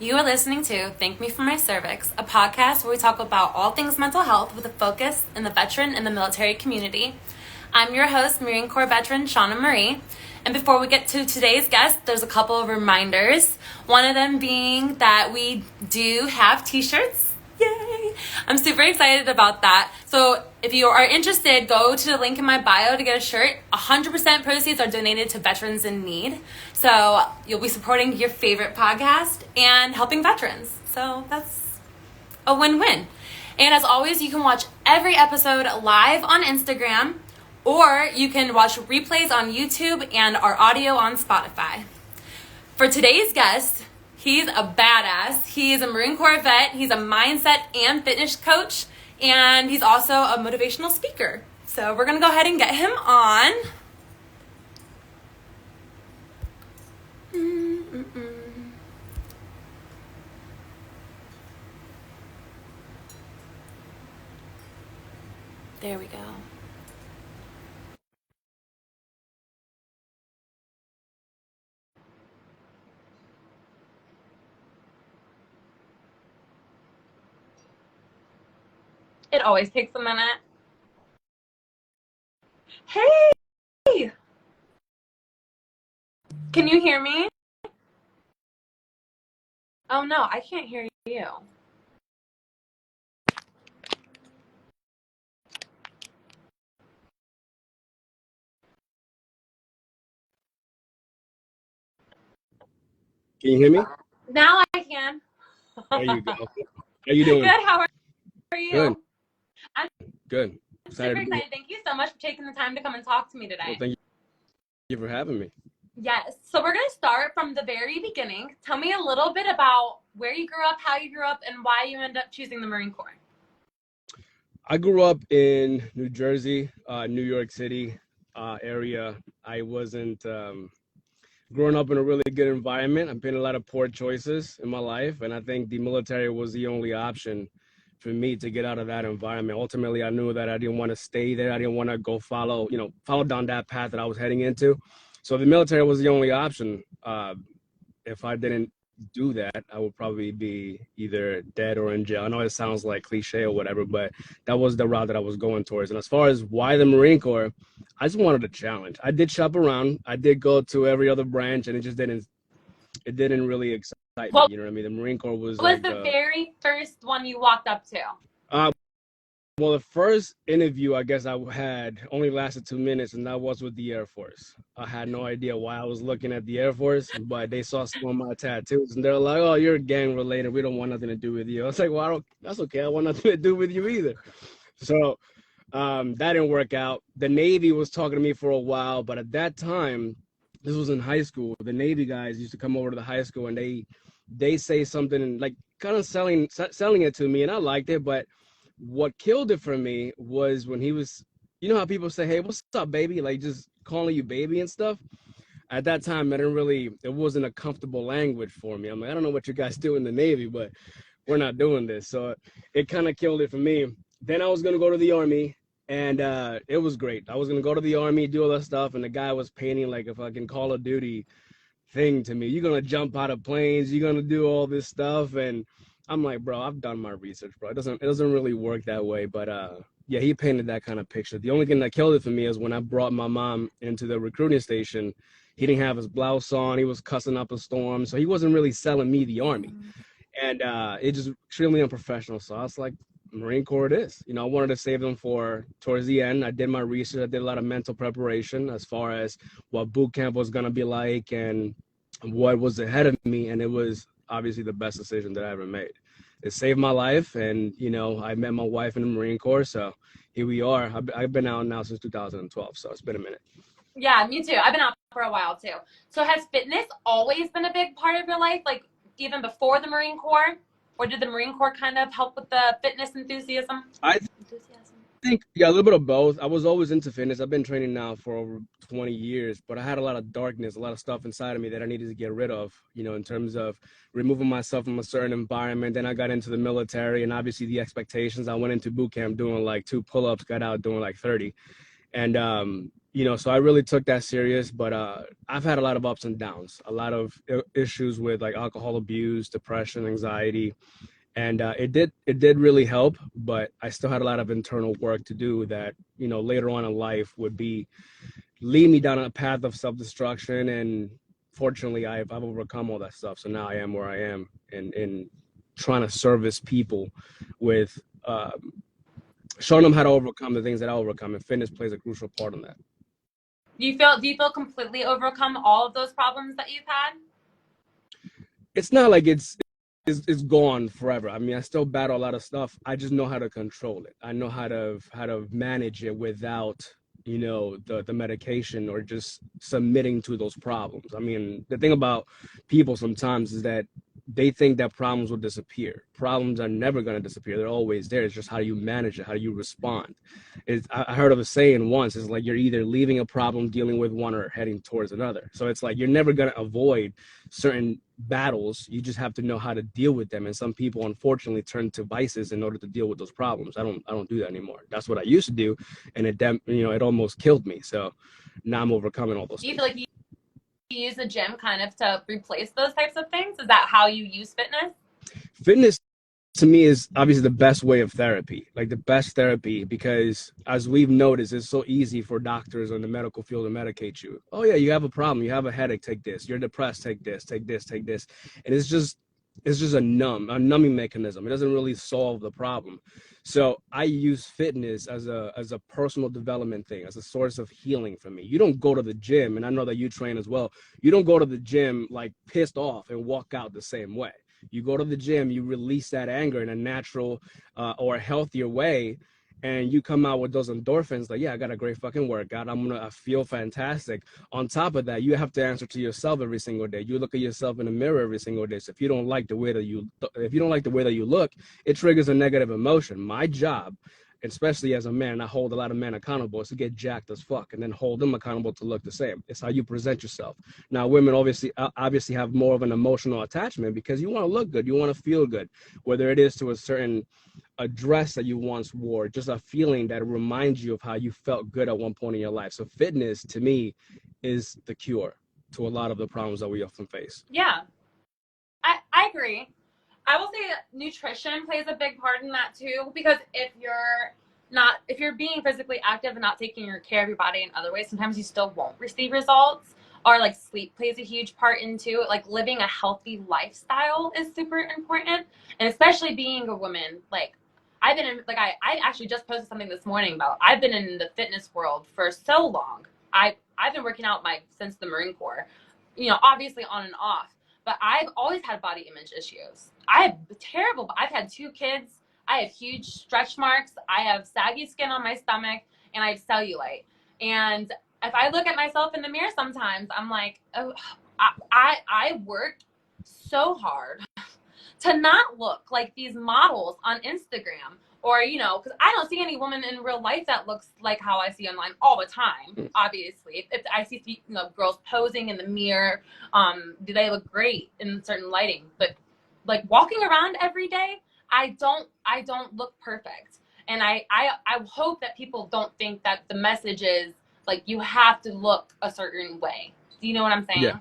You are listening to Thank Me for My Cervix, a podcast where we talk about all things mental health with a focus in the veteran and the military community. I'm your host, Marine Corps veteran Shauna Marie. And before we get to today's guest, there's a couple of reminders. One of them being that we do have t-shirts. Yay! I'm super excited about that. So if you are interested, go to the link in my bio to get a shirt. 100% proceeds are donated to veterans in need. So you'll be supporting your favorite podcast and helping veterans. So that's a win-win. And as always, you can watch every episode live on Instagram, or you can watch replays on YouTube and our audio on Spotify. For today's guest, he's a badass. He's a Marine Corps vet. He's a mindset and fitness coach. And he's also a motivational speaker. So we're going to go ahead and get him on. There we go. It always takes a minute. Hey! Can you hear me? Oh no, I can't hear you. Can you hear me? Now I can. There you go. How you doing? Good, how are you? Good. I'm Good. super excited. Thank you so much for taking the time to come and talk to me today. Well, thank you for having me. Yes. So we're going to start from the very beginning. Tell me a little bit about where you grew up, how you grew up, and why you ended up choosing the Marine Corps. I grew up in New Jersey, New York City area. I wasn't growing up in a really good environment. I've made a lot of poor choices in my life, and I think the military was the only option for me to get out of that environment. Ultimately, I knew that I didn't want to stay there. I didn't want to go follow down that path that I was heading into. So the military was the only option. If I didn't do that, I would probably be either dead or in jail. I know it sounds like cliche or whatever, but that was the route that I was going towards. And as far as why the Marine Corps, I just wanted a challenge. I did shop around. I did go to every other branch, and it didn't really excite me. You know what I mean? The Marine Corps was What was the very first one you walked up to? Well, the first interview I guess I had only lasted 2 minutes, and that was with the Air Force. I had no idea why I was looking at the Air Force, but they saw some of my tattoos, and they're like, "Oh, you're gang related. We don't want nothing to do with you." I was like, "Well, that's okay. I want nothing to do with you either." So that didn't work out. The Navy was talking to me for a while, but at that time, this was in high school. The Navy guys used to come over to the high school, and they say something like kind of selling it to me, and I liked it, but what killed it for me was when he was, you know how people say, "Hey, what's up, baby?" Like just calling you baby and stuff. At that time, it wasn't a comfortable language for me. I'm like, I don't know what you guys do in the Navy, but we're not doing this. So it kind of killed it for me. Then I was going to go to the Army, and it was great. I was going to go to the Army, do all that stuff, and the guy was painting like a fucking Call of Duty thing to me. You're going to jump out of planes. You're going to do all this stuff. And I'm like, bro, I've done my research, bro. It doesn't really work that way. But yeah, he painted that kind of picture. The only thing that killed it for me is when I brought my mom into the recruiting station. He didn't have his blouse on. He was cussing up a storm. So he wasn't really selling me the Army. And it just extremely unprofessional. So I was like, Marine Corps it is. I wanted to save them for towards the end. I did my research. I did a lot of mental preparation as far as what boot camp was going to be like and what was ahead of me. And it was obviously the best decision that I ever made. It saved my life, and I met my wife in the Marine Corps, so here we are. I've been out now since 2012, so it's been a minute. Yeah, me too. I've been out for a while too. So has fitness always been a big part of your life, like even before the Marine Corps, or did the Marine Corps kind of help with the fitness enthusiasm? I think a little bit of both. I was always into fitness. I've been training now for over 20 years, but I had a lot of darkness, a lot of stuff inside of me that I needed to get rid of, in terms of removing myself from a certain environment. Then I got into the military, and obviously the expectations. I went into boot camp doing like 2 pull-ups, got out doing like 30. And So I really took that serious, but I've had a lot of ups and downs, a lot of issues with like alcohol abuse, depression, anxiety, and it did really help, but I still had a lot of internal work to do that, later on in life would be lead me down a path of self-destruction. And fortunately, I've overcome all that stuff. So now I am where I am, and trying to service people with showing them how to overcome the things that I overcome, and fitness plays a crucial part in that. Do you feel completely overcome all of those problems that you've had? It's not like it's gone forever. I mean, I still battle a lot of stuff. I just know how to control it. I know how to manage it without, the medication or just submitting to those problems. I mean, the thing about people sometimes is that they think that problems will disappear. Problems are never going to disappear. They're always there. It's just how you manage it, how you respond. I heard of a saying once, it's like you're either leaving a problem, dealing with one, or heading towards another. So it's like you're never going to avoid certain battles. You just have to know how to deal with them. And some people, unfortunately, turn to vices in order to deal with those problems. I don't do that anymore. That's what I used to do, and it almost killed me. So now I'm overcoming all those Do you things. feel like you use the gym kind of to replace those types of things? Is that how you use fitness? Fitness to me is obviously the best way of therapy, like the best therapy, because as we've noticed, it's so easy for doctors in the medical field to medicate you. Oh yeah, you have a problem, you have a headache, take this. You're depressed, take this, take this, take this. And it's just a numbing mechanism. It doesn't really solve the problem. So I use fitness as a personal development thing, as a source of healing for me. You don't go to the gym, and I know that you train as well. You don't go to the gym like pissed off and walk out the same way. You go to the gym, you release that anger in a natural or a healthier way, and you come out with those endorphins like, yeah, I got a great fucking workout. I feel fantastic. On top of that, you have to answer to yourself every single day. You look at yourself in the mirror every single day. So if you don't like the way that you look, it triggers a negative emotion. My job, especially as a man, I hold a lot of men accountable, is to get jacked as fuck and then hold them accountable to look the same. It's how you present yourself. Now, women obviously have more of an emotional attachment because you want to look good, you want to feel good, whether it is to a dress that you once wore, just a feeling that reminds you of how you felt good at one point in your life. So fitness, to me, is the cure to a lot of the problems that we often face. Yeah, I agree. I will say that nutrition plays a big part in that too, because if you're being physically active and not taking care of your body in other ways, sometimes you still won't receive results. Or like sleep plays a huge part into it. Like living a healthy lifestyle is super important, and especially being a woman. Like I've been in, like I actually just posted something this morning about I've been in the fitness world for so long. I've been working out since the Marine Corps, obviously on and off. But I've always had body image issues. I've had 2 kids. I have huge stretch marks. I have saggy skin on my stomach, and I have cellulite. And if I look at myself in the mirror sometimes, I'm like, oh, I worked so hard to not look like these models on Instagram, or because I don't see any woman in real life that looks like how I see online all the time. Obviously, if I see girls posing in the mirror, do they look great in certain lighting? But like walking around every day, I don't look perfect, and I hope that people don't think that the message is like you have to look a certain way. Do you know what I'm saying? Yeah.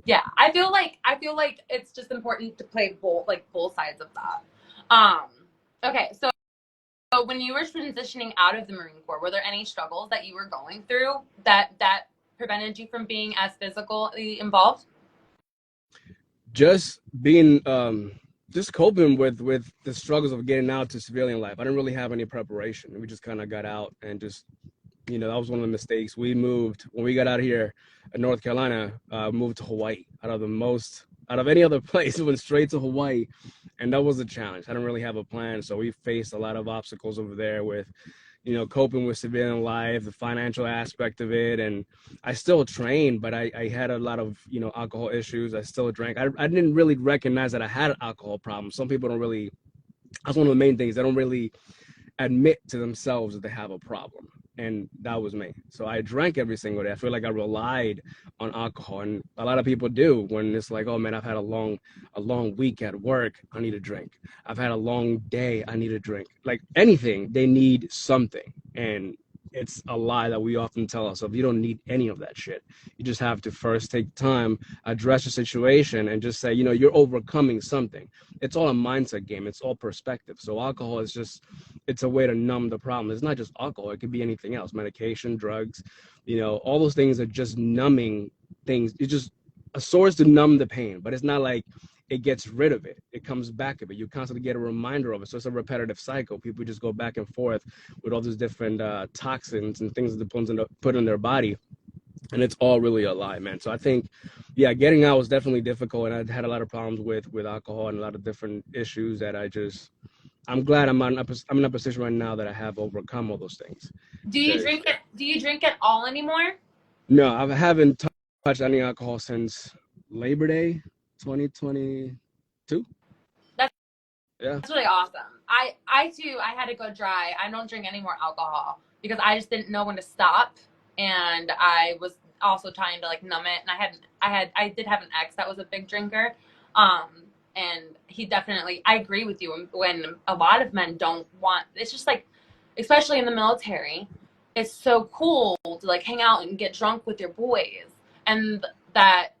Yeah, I feel like it's just important to play both sides of that. Okay, so when you were transitioning out of the Marine Corps, were there any struggles that you were going through that prevented you from being as physically involved? Just being just coping with the struggles of getting out to civilian life. I didn't really have any preparation. We just kind of got out and just, that was one of the mistakes. We moved when we got out here in North Carolina, moved to Hawaii out of any other place. Went straight to Hawaii, and that was a challenge. I didn't really have a plan, so we faced a lot of obstacles over there with, coping with civilian life, the financial aspect of it. And I still trained, but I had a lot of, alcohol issues. I still drank. I didn't really recognize that I had an alcohol problem. Some people don't really, that's one of the main things. They don't really admit to themselves that they have a problem. And that was me. So I drank every single day. I feel like I relied on alcohol, and a lot of people do. When it's like, oh man, I've had a long week at work, I need a drink. I've had a long day, I need a drink. Like anything, they need something. And it's a lie that we often tell ourselves. You don't need any of that shit. You just have to first take time, address your situation, and just say, you're overcoming something. It's all a mindset game. It's all perspective. So alcohol is just, it's a way to numb the problem. It's not just alcohol. It could be anything else, medication, drugs, all those things are just numbing things. It's just a source to numb the pain, but it's not like it gets rid of it. It comes back of it. You constantly get a reminder of it. So it's a repetitive cycle. People just go back and forth with all these different toxins and things that they put in their body. And it's all really a lie, man. So I think, getting out was definitely difficult. And I had a lot of problems with alcohol and a lot of different issues that I'm glad I'm in a position right now that I have overcome all those things. Do you drink it? Do you drink it all anymore? No, I haven't touched any alcohol since Labor Day 2022. That's really awesome. I too, I had to go dry. I don't drink any more alcohol because I just didn't know when to stop, and I was also trying to like numb it. And I did have an ex that was a big drinker, and he definitely, I agree with you, when a lot of men don't want, it's just like, especially in the military, it's so cool to like hang out and get drunk with your boys, and that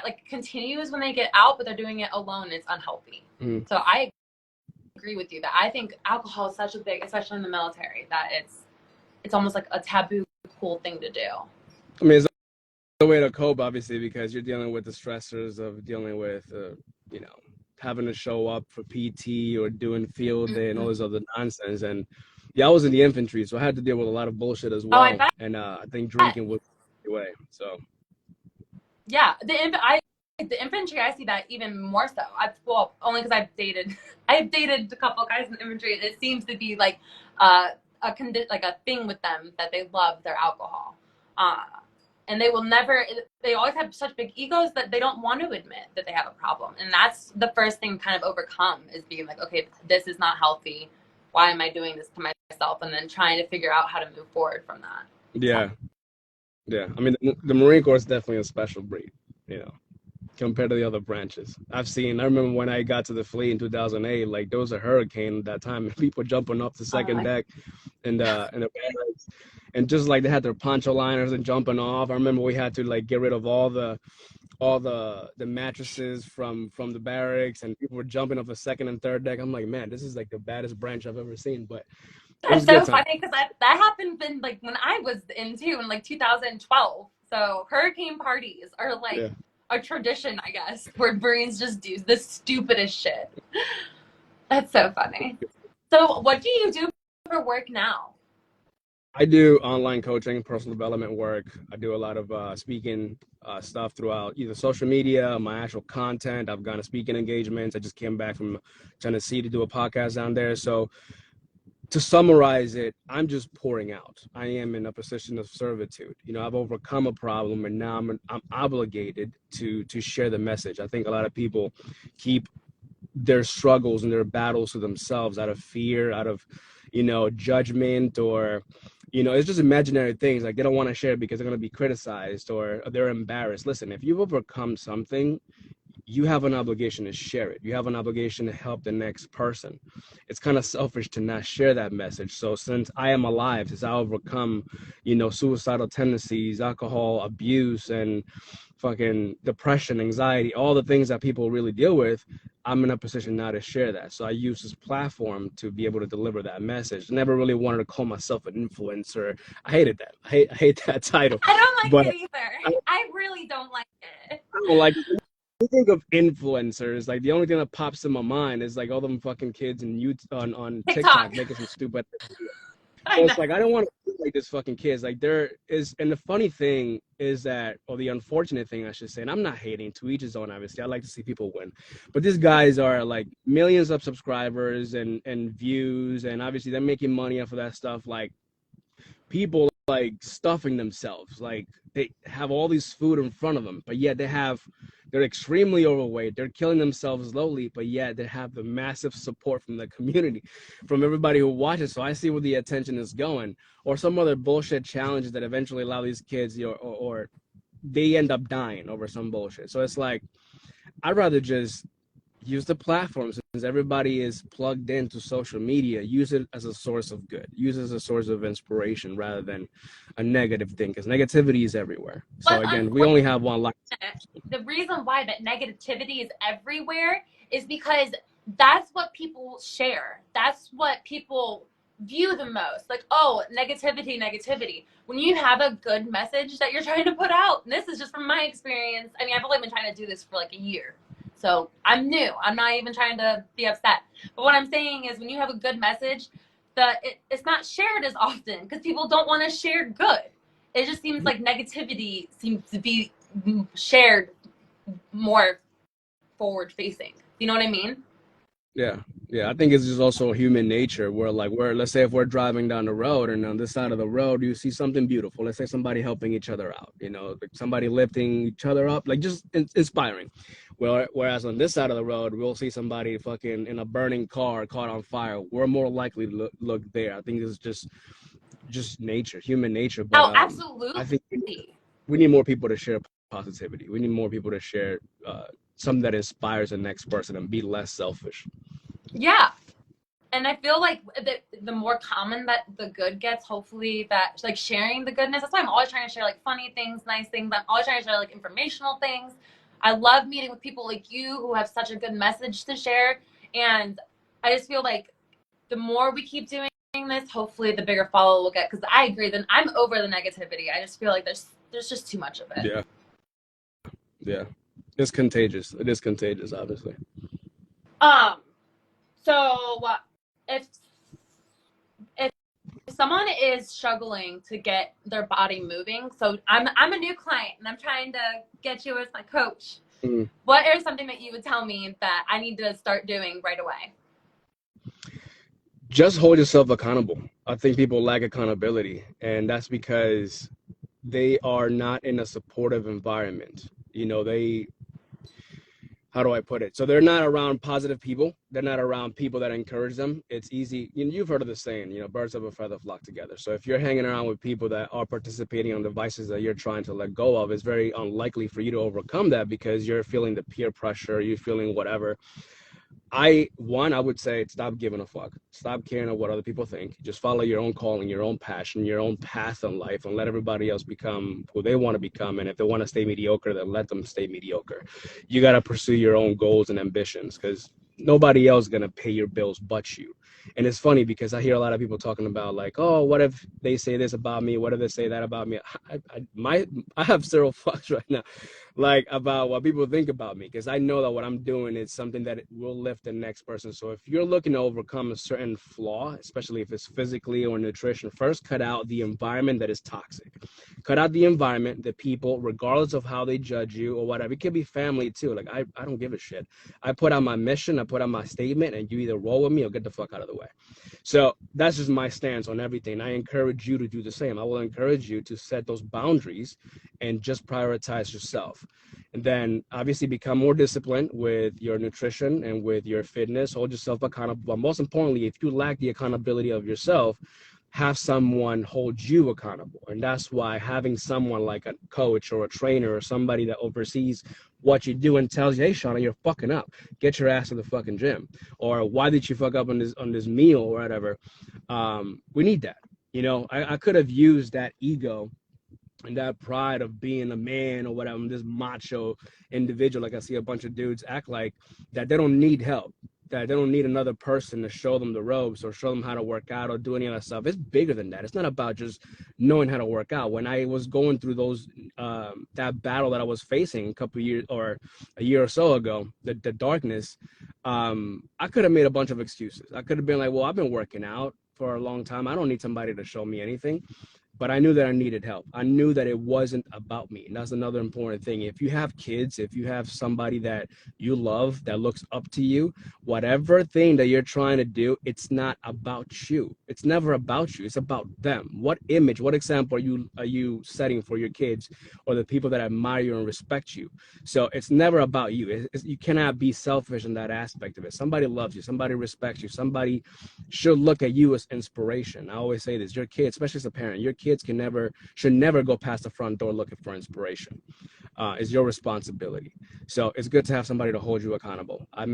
like continues when they get out, but they're doing it alone. It's unhealthy. So I agree with you that I think alcohol is such a big, especially in the military, that it's almost like a taboo cool thing to do. I mean, it's a way to cope, obviously, because you're dealing with the stressors of dealing with having to show up for PT or doing field day and all this other nonsense. And I was in the infantry, so I had to deal with a lot of bullshit as well. And I think drinking was the way. So yeah, the infantry, I see that even more so. Only because I've dated a couple of guys in the infantry. It seems to be like a thing with them that they love their alcohol, and they always have such big egos that they don't want to admit that they have a problem. And that's the first thing to kind of overcome, is being like, okay, this is not healthy. Why am I doing this to myself? And then trying to figure out how to move forward from that. Yeah. I mean, the Marine Corps is definitely a special breed, compared to the other branches. I remember when I got to the fleet in 2008, like there was a hurricane at that time, and people jumping off the second deck and the barracks, and just like they had their poncho liners and jumping off. I remember we had to like get rid of all the mattresses from the barracks, and people were jumping off the second and third deck. I'm like, man, this is like the baddest branch I've ever seen. But that's so funny, because that happened in like when I was in like 2012. So hurricane parties are like a tradition, I guess, where Marines just do the stupidest shit. That's so funny. So what do you do for work now? I do online coaching, personal development work. I do a lot of speaking stuff throughout either social media, my actual content. I've gone to speaking engagements. I just came back from Tennessee to do a podcast down there. So to summarize it, I'm just pouring out. I am in a position of servitude. I've overcome a problem, and now I'm obligated to share the message. I think a lot of people keep their struggles and their battles to themselves out of fear, out of judgment, or it's just imaginary things. Like they don't want to share because they're going to be criticized or they're embarrassed. Listen, if you've overcome something, you have an obligation to share it. You have an obligation to help the next person. It's kind of selfish to not share that message. So since I am alive, since I overcome, suicidal tendencies, alcohol abuse, and fucking depression, anxiety, all the things that people really deal with, I'm in a position now to share that. So I use this platform to be able to deliver that message. I never really wanted to call myself an influencer. I hated that. I hate that title. I don't like it either. I really don't like it. I don't like it. When you think of influencers, like the only thing that pops in my mind is like all them fucking kids on TikTok making some stupid. So it's like I don't want to be like this fucking kids. Like there is, and the funny thing is that, or the unfortunate thing I should say, and I'm not hating, to each his own. Obviously, I like to see people win, but these guys are like millions of subscribers and views, and obviously they're making money off of that stuff. Like people like stuffing themselves, like they have all this food in front of them, but yet they're extremely overweight, they're killing themselves slowly, but yet they have the massive support from the community, from everybody who watches. So I see where the attention is going, or some other bullshit challenges that eventually allow these kids or they end up dying over some bullshit. So it's like I'd rather just use the platform. Since everybody is plugged into social media, use it as a source of good, use it as a source of inspiration rather than a negative thing, because negativity is everywhere. So But again, we only have one life. the reason why that negativity is everywhere is because that's what people share. That's what people view the most. Like, oh, negativity. When you have a good message that you're trying to put out, and this is just from my experience. I mean, I've only been trying to do this for like a year. So I'm new. I'm not even trying to be upset. But what I'm saying is when you have a good message, it's not shared as often because people don't want to share good. It just seems like negativity seems to be shared more forward facing. You know what I mean? Yeah, I think it's just also human nature where like let's say if we're driving down the road and on this side of the road you see something beautiful, let's say somebody helping each other out, like somebody lifting each other up, like just inspiring. Whereas on this side of the road we'll see somebody fucking in a burning car caught on fire. We're more likely to look there. I think it's just nature, human nature. But absolutely. I think we need more people to share positivity. We need more people to share something that inspires the next person and be less selfish. Yeah. And I feel like the more common that the good gets, hopefully that like sharing the goodness. That's why I'm always trying to share like funny things, nice things. I'm always trying to share like informational things. I love meeting with people like you who have such a good message to share. And I just feel like the more we keep doing this, hopefully the bigger follow we'll get. Because I agree, then I'm over the negativity. I just feel like there's just too much of it. Yeah. It's contagious. It is contagious, obviously. So if someone is struggling to get their body moving, so I'm a new client and I'm trying to get you as my coach. What is something that you would tell me that I need to start doing right away? Just hold yourself accountable. I think people lack accountability, and that's because they are not in a supportive environment. How do I put it? So they're not around positive people. They're not around people that encourage them. It's easy. You've heard of the saying, birds of a feather flock together. So if you're hanging around with people that are participating on devices that you're trying to let go of, it's very unlikely for you to overcome that because you're feeling the peer pressure, you're feeling whatever. I would say stop giving a fuck. Stop caring what other people think. Just follow your own calling, your own passion, your own path in life, and let everybody else become who they want to become. And if they want to stay mediocre, then let them stay mediocre. You got to pursue your own goals and ambitions because nobody else is going to pay your bills but you. And it's funny because I hear a lot of people talking about like, oh, what if they say this about me? What if they say that about me? I have zero fucks right now, like about what people think about me, because I know that what I'm doing is something that will lift the next person. So if you're looking to overcome a certain flaw, especially if it's physically or nutrition, first cut out the environment that is toxic. Cut out the environment, the people, regardless of how they judge you or whatever. It could be family too. Like I don't give a shit. I put out my mission, I put out my statement, and you either roll with me or get the fuck out of the way. So that's just my stance on everything. I encourage you to do the same. I will encourage you to set those boundaries and just prioritize yourself. And then obviously become more disciplined with your nutrition and with your fitness. Hold yourself accountable. But most importantly, if you lack the accountability of yourself, have someone hold you accountable. And that's why having someone like a coach or a trainer or somebody that oversees what you do and tells you, hey, Shauna, you're fucking up. Get your ass to the fucking gym. Or why did you fuck up on this meal or whatever? We need that. I could have used that ego and that pride of being a man or whatever, this macho individual. Like I see a bunch of dudes act like that they don't need help, that they don't need another person to show them the ropes or show them how to work out or do any of that stuff. It's bigger than that. It's not about just knowing how to work out. When I was going through that battle that I was facing a couple of years or a year or so ago, the darkness, I could have made a bunch of excuses. I could have been like, well, I've been working out for a long time. I don't need somebody to show me anything. But I knew that I needed help. I knew that it wasn't about me. And that's another important thing. If you have kids, if you have somebody that you love, that looks up to you, whatever thing that you're trying to do, it's not about you. It's never about you. It's about them. What image, what example are you setting for your kids or the people that admire you and respect you? So it's never about you. You cannot be selfish in that aspect of it. Somebody loves you. Somebody respects you. Somebody should look at you as inspiration. I always say this, your kids, especially as a parent, your kids kids should never go past the front door looking for inspiration. It's your responsibility. So it's good to have somebody to hold you accountable. I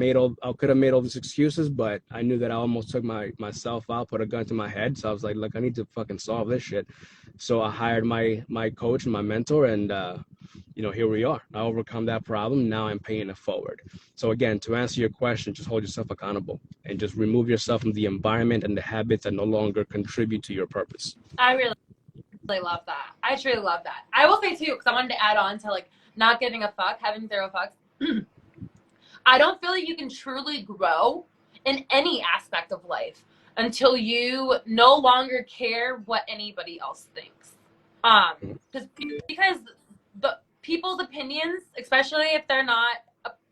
could have made all these excuses, but I knew that I almost took myself out, put a gun to my head. So I was like, look, I need to fucking solve this shit. So I hired my coach and my mentor, and here we are. I overcome that problem. Now I'm paying it forward. So again, to answer your question, just hold yourself accountable and just remove yourself from the environment and the habits that no longer contribute to your purpose. I really love that. I truly love that. I will say too, because I wanted to add on to like not giving a fuck, having zero fucks. I don't feel like you can truly grow in any aspect of life until you no longer care what anybody else thinks. Because the people's opinions, especially if they're not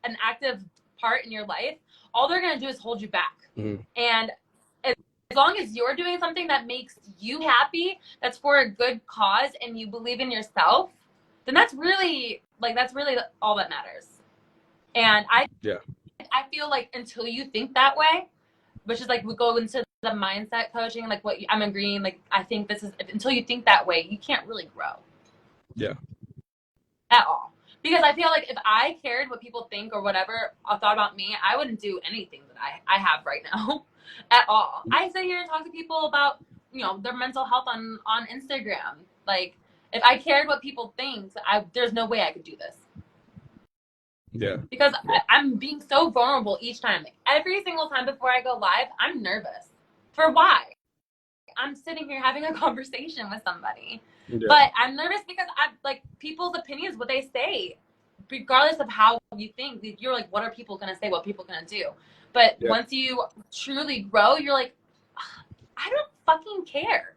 an active part in your life, all they're going to do is hold you back. And as long as you're doing something that makes you happy, that's for a good cause, and you believe in yourself, then that's really all that matters. And I feel like until you think that way, which is like we go into the mindset coaching, like what I'm agreeing, like I think this is, until you think that way, you can't really grow. Yeah. At all. Because I feel like if I cared what people think or whatever thought about me, I wouldn't do anything that I have right now at all. I sit here and talk to people about, their mental health on Instagram. Like, if I cared what people think, there's no way I could do this. Yeah. Because I'm being so vulnerable each time. Like, every single time before I go live, I'm nervous. For why? I'm sitting here having a conversation with somebody. Yeah. But I'm nervous because people's opinions, what they say, regardless of how you think, you're like, what are people going to say? What are people going to do? But once you truly grow, you're like, I don't fucking care.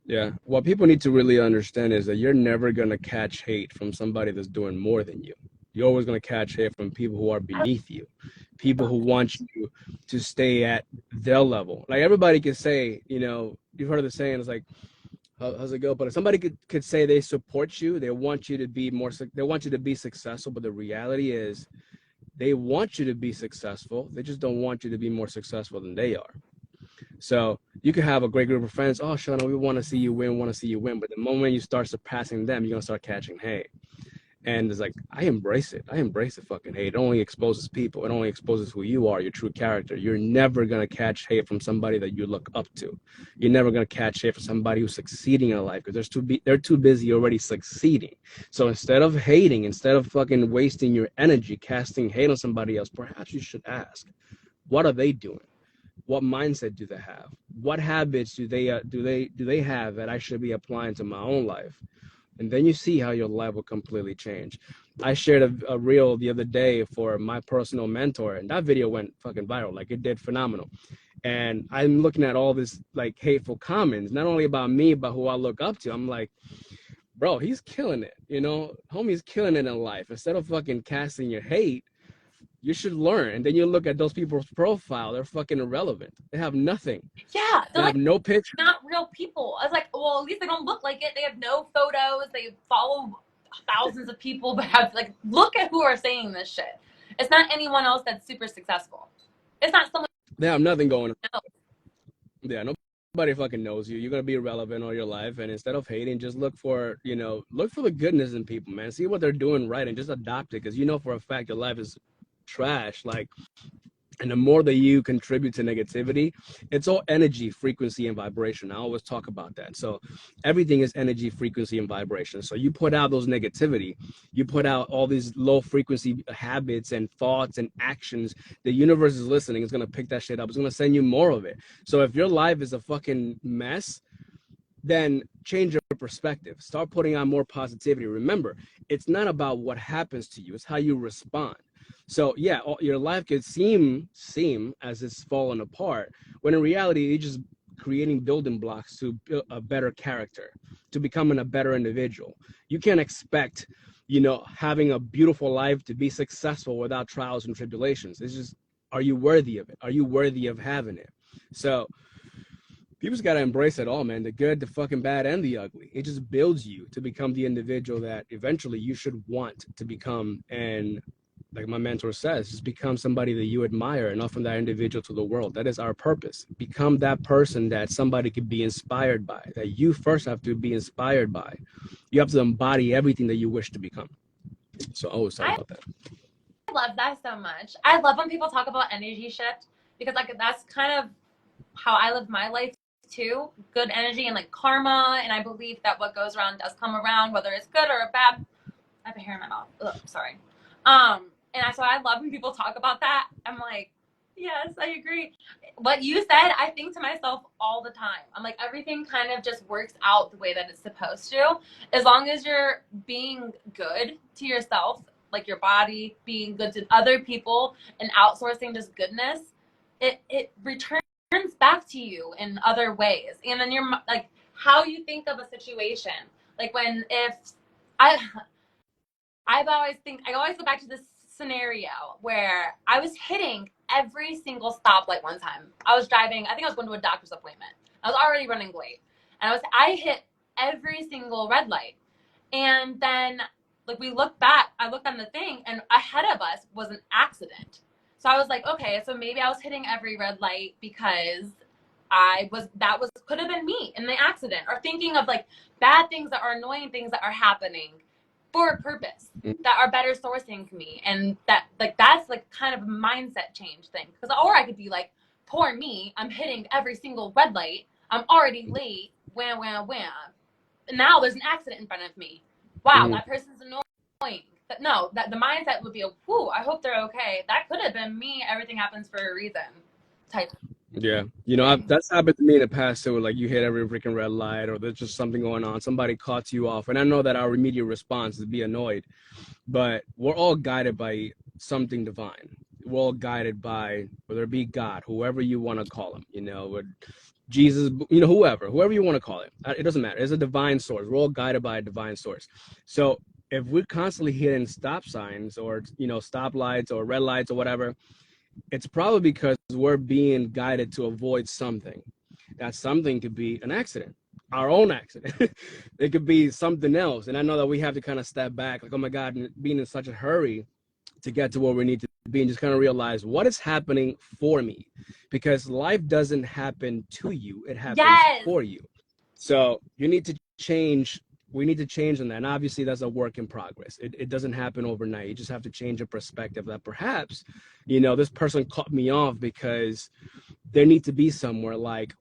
Yeah. What people need to really understand is that you're never going to catch hate from somebody that's doing more than you. You're always going to catch hate from people who are beneath you, people who want you to stay at their level. Like, everybody can say, you've heard of the saying, it's like, how's it go? But if somebody could say they support you, they want you to be successful. But the reality is they want you to be successful. They just don't want you to be more successful than they are. So you can have a great group of friends. Oh, Shauna, we want to see you win. But the moment you start surpassing them, you're going to start catching hate. And it's like, I embrace it. I embrace the fucking hate. It only exposes people. It only exposes who you are, your true character. You're never going to catch hate from somebody that you look up to. You're never going to catch hate from somebody who's succeeding in life, because they're too busy already succeeding. So instead of hating, instead of fucking wasting your energy casting hate on somebody else, perhaps you should ask, what are they doing? What mindset do they have? What habits do they have that I should be applying to my own life? And then you see how your life will completely change. I shared a reel the other day for my personal mentor, and that video went fucking viral. Like, it did phenomenal. And I'm looking at all this like hateful comments, not only about me, but who I look up to. I'm like, bro, he's killing it. Homie's killing it in life. Instead of fucking casting your hate, you should learn. And then you look at those people's profile, they're fucking irrelevant. They have nothing. Yeah. They have no picture. Not real people. I was like, well, at least they don't look like it. They have no photos. They follow thousands of people, but look at who are saying this shit. It's not anyone else that's super successful. It's not someone. They have nothing going on. Yeah, nobody fucking knows you. You're going to be irrelevant all your life. And instead of hating, just look for the goodness in people, man. See what they're doing right and just adopt it. Because for a fact your life is trash. And the more that you contribute to negativity, it's all energy, frequency, and vibration. I always talk about that. So everything is energy, frequency, and vibration. So you put out those negativity, you put out all these low frequency habits and thoughts and actions. The universe is listening. It's going to pick that shit up. It's going to send you more of it. So if your life is a fucking mess, then change your perspective. Start putting on more positivity. Remember, it's not about what happens to you. It's how you respond. So yeah, your life could seem as it's falling apart, when in reality, you're just creating building blocks to build a better character, to becoming a better individual. You can't expect, having a beautiful life to be successful without trials and tribulations. It's just, are you worthy of it? Are you worthy of having it? So people just got to embrace it all, man. The good, the fucking bad, and the ugly. It just builds you to become the individual that eventually you should want to become. And like my mentor says, just become somebody that you admire and offer that individual to the world. That is our purpose. Become that person that somebody could be inspired by, that you first have to be inspired by. You have to embody everything that you wish to become. So I always talk about that. I love that so much. I love when people talk about energy shift, because like that's kind of how I live my life too. Good energy and like karma, and I believe that what goes around does come around, whether it's good or bad. I have a hair in my mouth. Ugh, sorry. So I love when people talk about that. I'm like, yes, I agree. What you said, I think to myself all the time. I'm like, everything kind of just works out the way that it's supposed to, as long as you're being good to yourself, like your body, being good to other people, and outsourcing just goodness. It returns back to you in other ways, and then you're like, how you think of a situation, like if I I always go back to this scenario where I was hitting every single stoplight one time. I was driving, I think I was going to a doctor's appointment. I was already running late. And I hit every single red light. And then like I looked on the thing, and ahead of us was an accident. So I was like, okay, so maybe I was hitting every red light because could have been me in the accident, or thinking of like bad things that are annoying things that are happening for a purpose, that are better sourcing me. And that's like kind of a mindset change thing. Or I could be like, poor me, I'm hitting every single red light, I'm already late, wham, wham, wham. And now there's an accident in front of me. Wow, that person's annoying. But no, that the mindset would be, whoo, I hope they're okay. That could have been me. Everything happens for a reason. Type. Yeah, that's happened to me in the past too. Like you hit every freaking red light, or there's just something going on. Somebody cuts you off, and I know that our immediate response is to be annoyed, but we're all guided by something divine. We're all guided by, whether it be God, whoever you want to call him, with Jesus, whoever you want to call it. It doesn't matter. It's a divine source. We're all guided by a divine source. So if we're constantly hitting stop signs, or stop lights or red lights or whatever, it's probably because we're being guided to avoid something. That something could be an accident, our own accident. It could be something else. And I know that we have to kind of step back, like, oh my God, being in such a hurry to get to where we need to be, and just kind of realize what is happening for me. Because life doesn't happen to you, it happens for you. So you need to change. We need to change on that. And obviously that's a work in progress. It doesn't happen overnight. You just have to change your perspective that perhaps, this person cut me off because they need to be somewhere. Like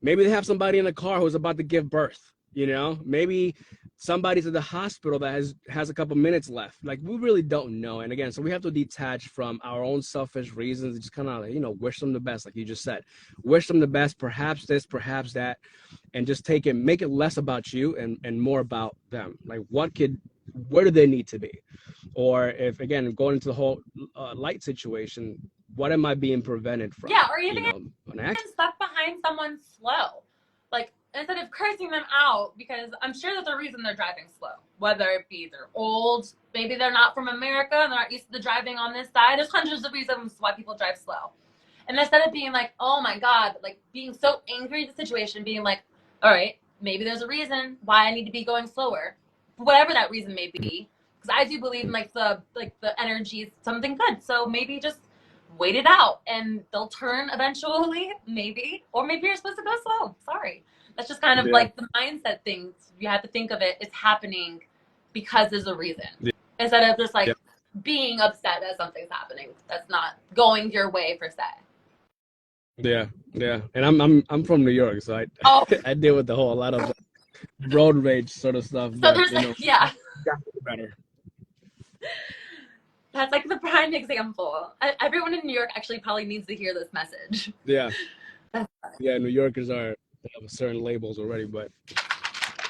maybe they have somebody in the car who's about to give birth, maybe somebody's at the hospital that has a couple minutes left. Like we really don't know. And again, so we have to detach from our own selfish reasons and just kind of, wish them the best. Like you just said, wish them the best, perhaps this, perhaps that, and just make it less about you and more about them. Like where do they need to be? Or if, again, going into the whole light situation, what am I being prevented from? Yeah, or even stuck behind someone slow. Like, instead of cursing them out, because I'm sure that the reason they're driving slow, whether it be they're old, maybe they're not from America and they're not used to the driving on this side. There's hundreds of reasons why people drive slow. And instead of being like, oh my God, like being so angry at the situation, being like, all right, maybe there's a reason why I need to be going slower, whatever that reason may be. Because I do believe in the energy is something good. So maybe just wait it out and they'll turn eventually, maybe. Or maybe you're supposed to go slow. Sorry. That's just kind of like the mindset thing. You have to think of it as happening because there's a reason. Yeah. Instead of just being upset that something's happening that's not going your way per se. Yeah. And I'm from New York, so I deal with a lot of road rage sort of stuff. So but, there's better. That's like the prime example. Everyone in New York actually probably needs to hear this message. Yeah. New Yorkers have certain labels already, but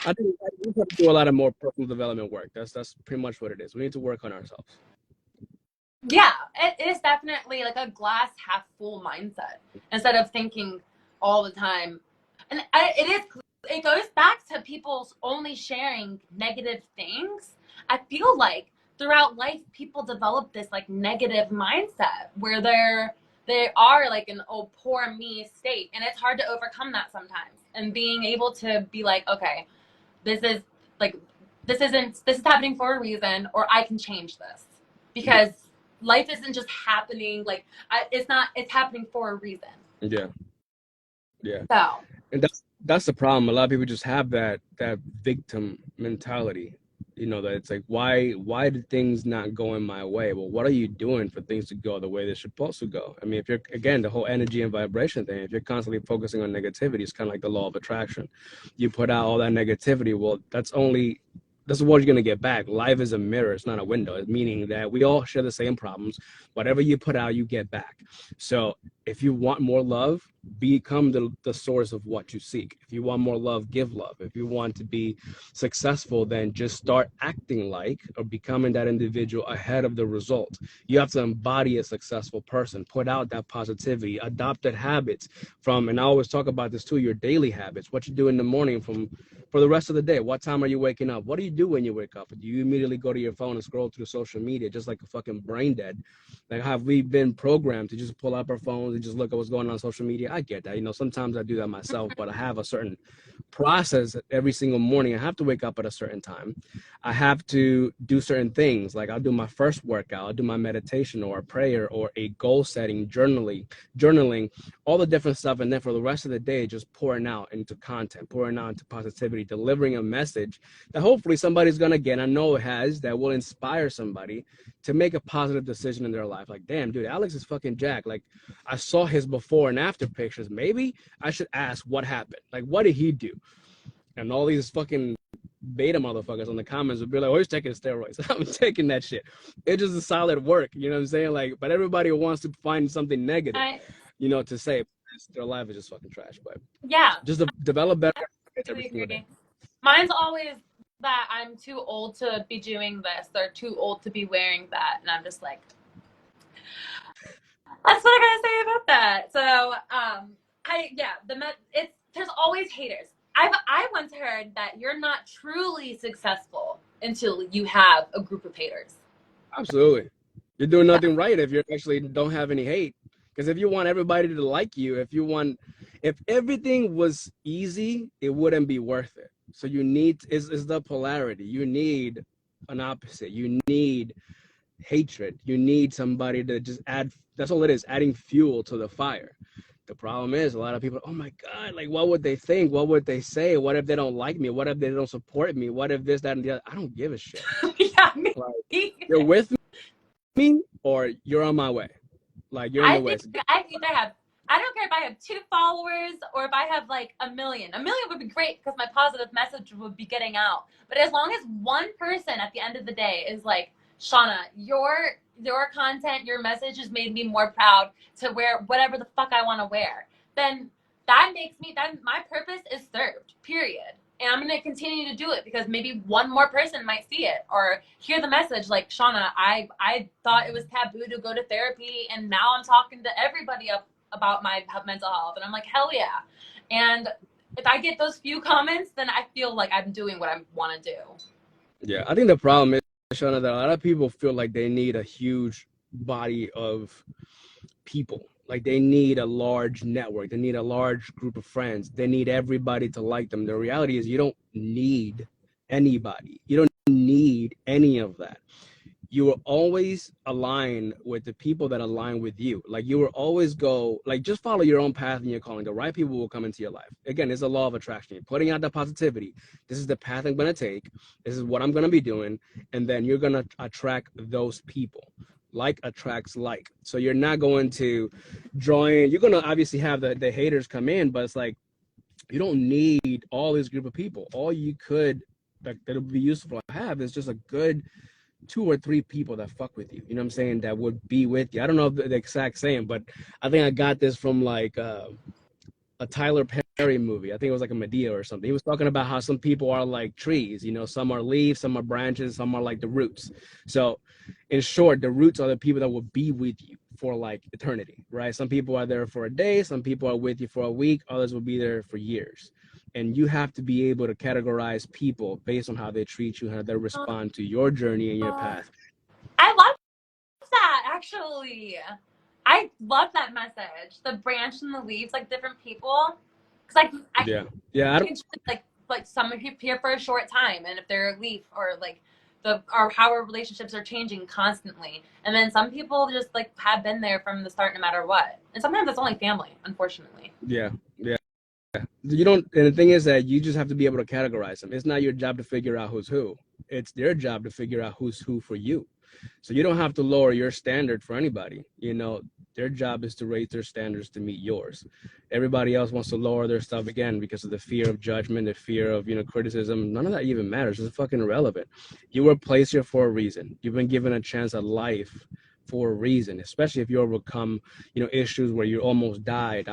I think we have to do a lot of more personal development work. That's pretty much what it is. We need to work on ourselves. Yeah, it is definitely like a glass half full mindset instead of thinking all the time. And it goes back to people only sharing negative things. I feel like throughout life, people develop this like negative mindset where they are like an oh poor me state, and it's hard to overcome that sometimes. And being able to be like, okay, this is happening for a reason, or I can change this, because life isn't just happening. Like it's happening for a reason. Yeah. Yeah. So And that's the problem. A lot of people just have that victim mentality. That it's like, why did things not go in my way? Well, what are you doing for things to go the way they're supposed to go? I mean, if you're, again, the whole energy and vibration thing, if you're constantly focusing on negativity, it's kind of like the law of attraction. You put out all that negativity, well, that's what you're going to get back. Life is a mirror, it's not a window, meaning that we all share the same problems. Whatever you put out, you get back. So if you want more love, become the source of what you seek. If you want more love, give love. If you want to be successful, then just start acting like or becoming that individual ahead of the result. You have to embody a successful person, put out that positivity, adopted habits from, and I always talk about this too, your daily habits, what you do in the morning for the rest of the day. What time are you waking up? What do you do when you wake up? Do you immediately go to your phone and scroll through social media just like a fucking brain dead? Like, have we been programmed to just pull up our phones and just look at what's going on social media? I get that. Sometimes I do that myself, but I have a certain process every single morning. I have to wake up at a certain time. I have to do certain things. Like, I'll do my first workout, I'll do my meditation or a prayer or a goal setting, journaling, all the different stuff. And then for the rest of the day, just pouring out into content, pouring out into positivity, delivering a message that hopefully somebody's going to get. I know it has, that will inspire somebody to make a positive decision in their life. Like, damn, dude, Alex is fucking jacked. Like, I saw his before and after pictures. Maybe I should ask what happened. Like, what did he do? And all these fucking beta motherfuckers on the comments would be like, oh, he's taking steroids. I'm taking that shit. It's just a solid work. You know what I'm saying? Like, but everybody wants to find something negative, to say their life is just fucking trash. But yeah, just develop better habits every absolutely single day. agree. Mine's always that I'm too old to be doing this or too old to be wearing that. And I'm just like, that's what I gotta say about that. So, there's always haters. I once heard that you're not truly successful until you have a group of haters. Absolutely. You're doing nothing right if you actually don't have any hate. Because if you want everybody to like you, if everything was easy, it wouldn't be worth it. So you need, is the polarity. You need an opposite. You need hatred. You need somebody to just add, that's all it is, adding fuel to the fire. The problem is a lot of people, oh my God, like, what would they think? What would they say? What if they don't like me? What if they don't support me? What if this, that, and the other? I don't give a shit. Yeah, me. Like, you're with me or you're on my way. Like, you're in the way. I don't care if I have 2 followers or if I have like a million. A million would be great because my positive message would be getting out. But as long as one person at the end of the day is like, Shauna, your content, your message has made me more proud to wear whatever the fuck I want to wear, then that makes me, then my purpose is served, period. And I'm going to continue to do it because maybe one more person might see it or hear the message like, Shauna, I thought it was taboo to go to therapy, and now I'm talking to everybody about my mental health. And I'm like, hell yeah. And if I get those few comments, then I feel like I'm doing what I want to do. Yeah, I think the problem is, Shauna, that a lot of people feel like they need a huge body of people. Like, they need a large network. They need a large group of friends. They need everybody to like them. The reality is you don't need anybody. You don't need any of that. You will always align with the people that align with you. Like, you will always go, like, just follow your own path and your calling. The right people will come into your life. Again, it's a law of attraction. You're putting out the positivity. This is the path I'm going to take. This is what I'm going to be doing. And then you're going to attract those people. Like attracts like. So you're not going to join. You're going to obviously have the haters come in, but it's like, you don't need all this group of people. All you could, that'll be useful to have is just a good 2 or 3 people that fuck with you. You know what I'm saying? That would be with you. I don't know the exact same, but I think I got this from like a Tyler Perry movie. I think it was like a Medea or something. He was talking about how some people are like trees. Some are leaves, some are branches, some are like the roots. So in short, the roots are the people that will be with you for like eternity, right? Some people are there for a day, some people are with you for a week, others will be there for years. And you have to be able to categorize people based on how they treat you, how they respond to your journey and your path. I love that, actually. I love that message. The branch and the leaves, like different people. Because Yeah. I don't, like some of you here for a short time, and if they're a leaf or like or how our relationships are changing constantly. And then some people just like have been there from the start no matter what. And sometimes it's only family, unfortunately. Yeah. You don't, and the thing is that you just have to be able to categorize them. It's not your job to figure out who's who. It's their job to figure out who's who for you. So you don't have to lower your standard for anybody. Their job is to raise their standards to meet yours. Everybody else wants to lower their stuff again because of the fear of judgment, the fear of, criticism. None of that even matters. It's fucking irrelevant. You were placed here for a reason. You've been given a chance at life for a reason, especially if you overcome, issues where you almost died.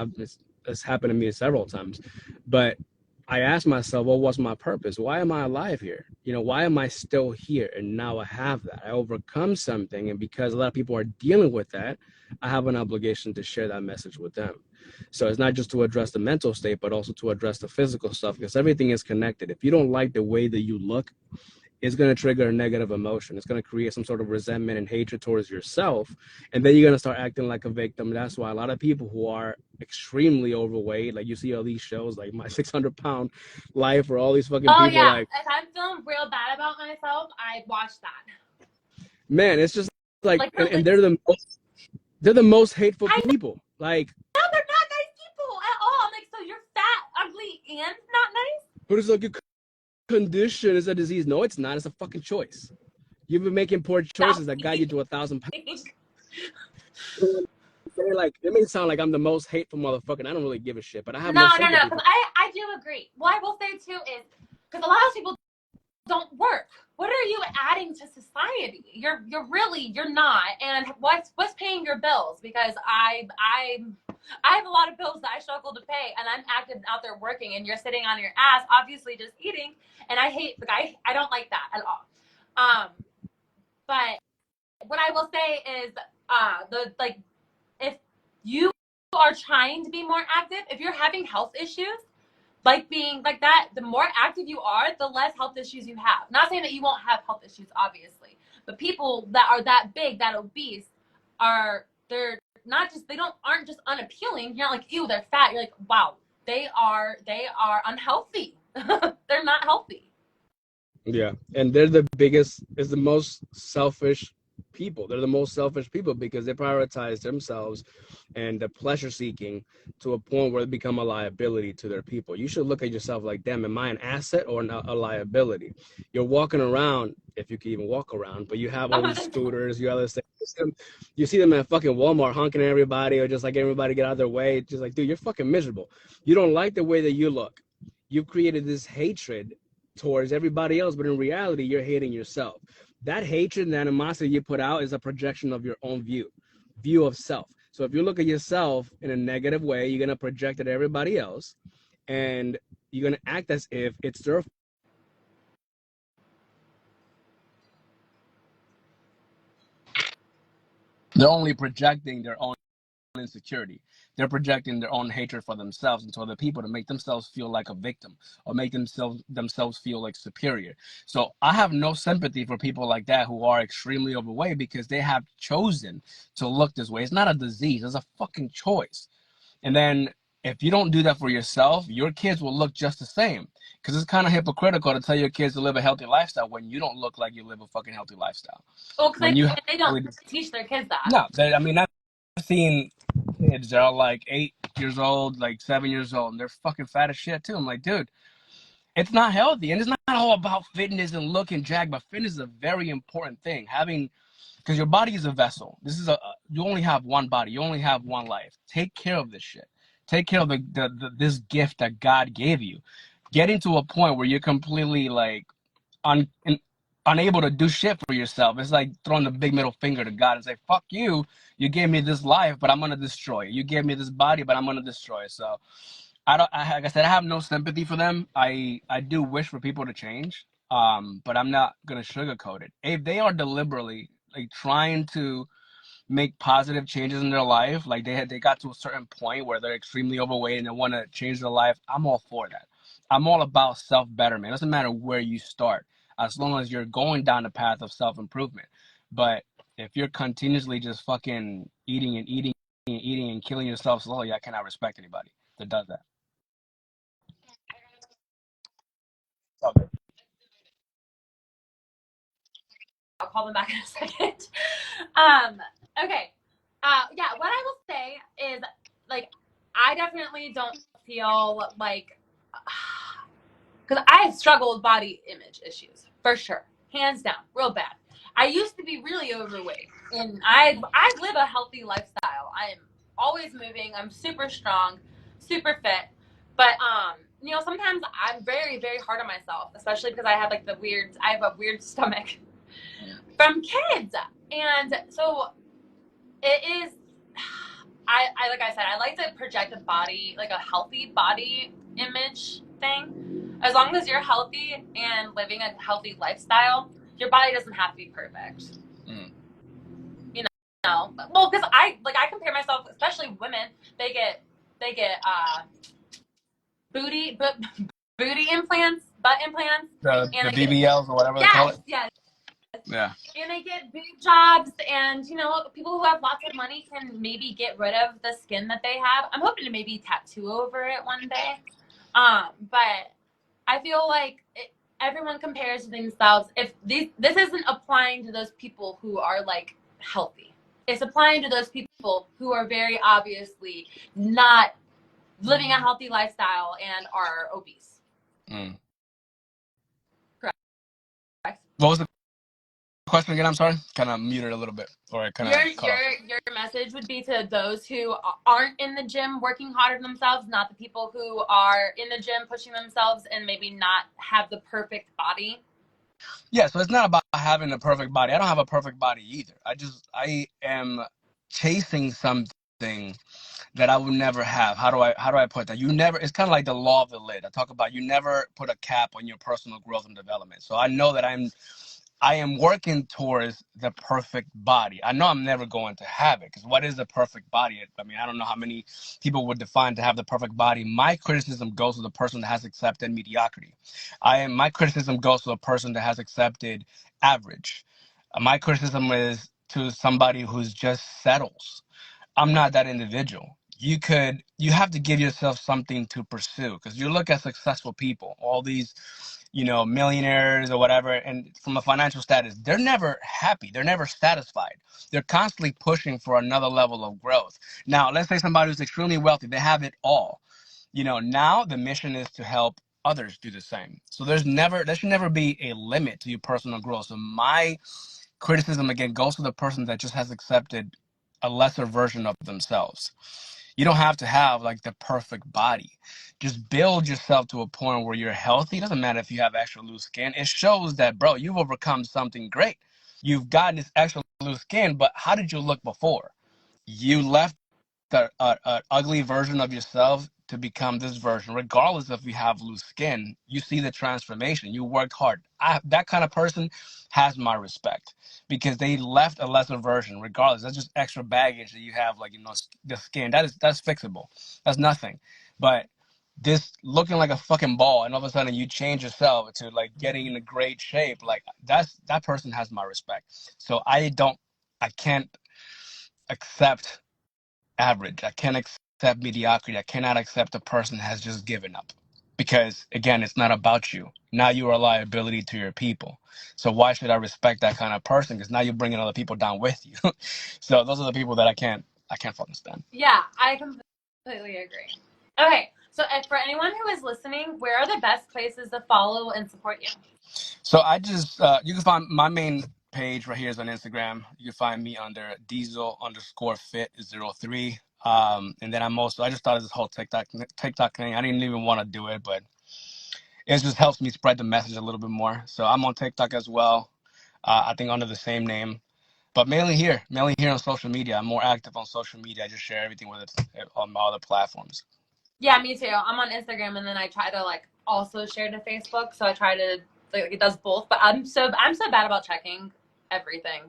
It's happened to me several times. But I asked myself, well, what's my purpose? Why am I alive here? Why am I still here? And now I have that. I overcome something. And because a lot of people are dealing with that, I have an obligation to share that message with them. So it's not just to address the mental state, but also to address the physical stuff, because everything is connected. If you don't like the way that you look, it's going to trigger a negative emotion. It's going to create some sort of resentment and hatred towards yourself. And then you're going to start acting like a victim. That's why a lot of people who are extremely overweight, like you see all these shows like My 600-Pound Life, or all these fucking people. Yeah. Like, if I'm feeling real bad about myself, I watch that. Man, it's just like and they're the most hateful people. Like, no, they're not nice people at all. I'm like, so you're fat, ugly, and not nice? But it's like your condition is a disease. No, it's not. It's a fucking choice. You've been making poor choices that got you to 1,000 pounds. Like, it may sound like I'm the most hateful motherfucker, and I don't really give a shit, but I have no sympathy. No, because I do agree. What I will say too is, because a lot of people don't work. What are you adding to society? You're not. And what's paying your bills? Because I have a lot of bills that I struggle to pay, and I'm active out there working, and you're sitting on your ass, obviously just eating. And I hate the guy. I don't like that at all. But what I will say is, if you are trying to be more active, if you're having health issues, like being like that, the more active you are, the less health issues you have. Not saying that you won't have health issues, obviously, but people that are that big, that obese, they're not just, aren't just unappealing. You're not like, ew, they're fat. You're like, wow, they are unhealthy. They're not healthy. Yeah, and they're the most selfish people. They're the most selfish people because they prioritize themselves and the pleasure seeking to a point where they become a liability to their people. You should look at yourself like, damn, am I an asset or a liability? You're walking around, if you can even walk around, but you have all these scooters, you other things. You see them at fucking Walmart honking at everybody, or just like everybody get out of their way. It's just like, dude, you're fucking miserable. You don't like the way that you look. You've created this hatred towards everybody else, but in reality, you're hating yourself. That hatred and animosity you put out is a projection of your own view of self. So if you look at yourself in a negative way, you're going to project it at everybody else, and you're going to act as if it's their fault. They're only projecting their own insecurity. They're projecting their own hatred for themselves into other people to make themselves feel like a victim or make themselves feel like superior. So I have no sympathy for people like that who are extremely overweight because they have chosen to look this way. It's not a disease. It's a fucking choice. And then if you don't do that for yourself, your kids will look just the same. Because it's kind of hypocritical to tell your kids to live a healthy lifestyle when you don't look like you live a fucking healthy lifestyle. Well, because they don't teach their kids that. No, I've seen kids that are like 8 years old, like 7 years old, and they're fucking fat as shit too. I'm like, dude, it's not healthy, and it's not all about fitness and looking jacked, but fitness is a very important thing. Because your body is a vessel. You only have one body. You only have one life. Take care of this shit. Take care of this gift that God gave you. Getting to a point where you're completely like unable to do shit for yourself. It's like throwing the big middle finger to God and say, fuck you. You gave me this life, but I'm going to destroy it. You gave me this body, but I'm going to destroy it. So like I said, I have no sympathy for them. I do wish for people to change. But I'm not going to sugarcoat it. If they are deliberately like trying to make positive changes in their life, like they got to a certain point where they're extremely overweight and they want to change their life, I'm all for that. I'm all about self-betterment. It doesn't matter where you start, as long as you're going down the path of self-improvement. But if you're continuously just fucking eating and killing yourself slowly, I cannot respect anybody that does that. Okay. I'll call them back in a second. Okay. Yeah, what I will say is, like, I definitely don't feel like, because I struggle with body image issues, for sure. Hands down, real bad. I used to be really overweight, and I live a healthy lifestyle. I am always moving. I'm super strong, super fit. But sometimes I'm very, very hard on myself, especially because I have a weird stomach from kids. And so it is, I like I said, I like to project a body, like a healthy body image thing. As long as you're healthy and living a healthy lifestyle, your body doesn't have to be perfect. You know, well, because I compare myself, especially women. They get booty implants, butt implants, The and BBLs or whatever they call it. yes, Yeah. and they get boob jobs, and people who have lots of money can maybe get rid of the skin that they have. I'm hoping to maybe tattoo over it one day. But I feel like everyone compares themselves. If this isn't applying to those people who are like healthy, it's applying to those people who are very obviously not living a healthy lifestyle and are obese. Correct. What was the question again? I'm sorry, kind of muted a little bit, or kind of your message would be to those who aren't in the gym working hard on themselves, not the people who are in the gym pushing themselves and maybe not have the perfect body. Yeah, so it's not about having a perfect body. I don't have a perfect body either. I am chasing something that I would never have. How do I put that? It's kind of like the law of the lid. I talk about you never put a cap on your personal growth and development. So I know that I am working towards the perfect body. I know I'm never going to have it, because what is the perfect body? I mean, I don't know how many people would define to have the perfect body. My criticism goes to the person that has accepted mediocrity. My criticism goes to a person that has accepted average. My criticism is to somebody who's just settles. I'm not that individual. You have to give yourself something to pursue, because you look at successful people, all these millionaires or whatever, and from a financial status, they're never happy. They're never satisfied. They're constantly pushing for another level of growth. Now, let's say somebody who's extremely wealthy, they have it all. Now the mission is to help others do the same. So there should never be a limit to your personal growth. So my criticism again goes to the person that just has accepted a lesser version of themselves. You don't have to have like the perfect body. Just build yourself to a point where you're healthy. It doesn't matter if you have extra loose skin. It shows that, bro, you've overcome something great. You've gotten this extra loose skin, but how did you look before? You left the ugly version of yourself to become this version. Regardless if you have loose skin, you see the transformation. You worked hard. That kind of person has my respect, because they left a lesser version. Regardless, that's just extra baggage that you have, like the skin. That's fixable. That's nothing. But this looking like a fucking ball, and all of a sudden you change yourself to like getting in a great shape, like that person has my respect. So I can't accept average. I can't accept mediocrity. I cannot accept a person has just given up, because again, it's not about you. Now you are a liability to your people. So why should I respect that kind of person? Because now you're bringing other people down with you. So those are the people that I can't fucking stand. Yeah, I completely agree. Okay, so for anyone who is listening, where are the best places to follow and support you? So I just you can find my main page right here is on Instagram. You can find me under diesel_fit03. And then I just started this whole TikTok thing. I didn't even want to do it, but it just helps me spread the message a little bit more. So I'm on TikTok as well. I think under the same name, but mainly here on social media. I'm more active on social media. I just share everything with it on my other platforms. Yeah, me too. I'm on Instagram, and then I try to like also share to Facebook. So I try to like it does both. But I'm so bad about checking everything.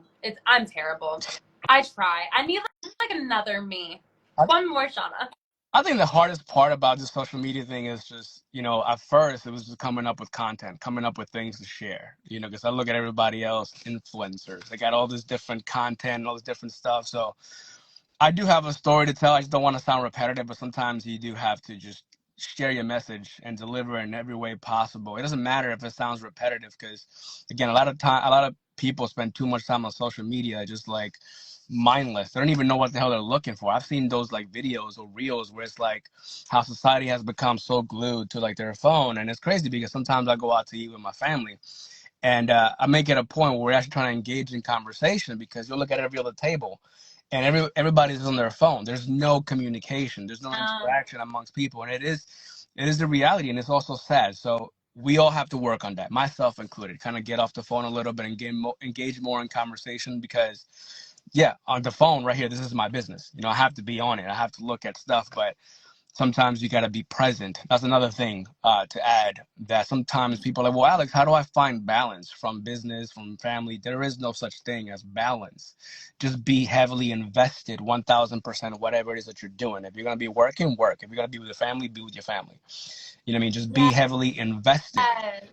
I'm terrible. I try. I need like another me. One more Shauna. I think the hardest part about this social media thing is just, at first it was just coming up with content, coming up with things to share, because I look at everybody else, influencers, they got all this different content, all this different stuff. So I do have a story to tell. I just don't want to sound repetitive, but sometimes you do have to just share your message and deliver in every way possible. It doesn't matter if it sounds repetitive, because again, a lot of people spend too much time on social media just like mindless. They don't even know what the hell they're looking for. I've seen those like videos or reels where it's like how society has become so glued to like their phone, and it's crazy because sometimes I go out to eat with my family, and I make it a point where we're actually trying to engage in conversation, because you'll look at every other table and everybody's on their phone. There's no communication. There's no interaction amongst people. And it is the reality, and it's also sad. So we all have to work on that, myself included, kind of get off the phone a little bit and engage more in conversation, because yeah, on the phone right here, this is my business. I have to be on it. I have to look at stuff, but sometimes you got to be present. That's another thing to add, that sometimes people are like, well, Alex, how do I find balance from business, from family? There is no such thing as balance. Just be heavily invested 1000% whatever it is that you're doing. If you're going to be working, work. If you're going to be with your family, be with your family. You know what I mean? Just be heavily invested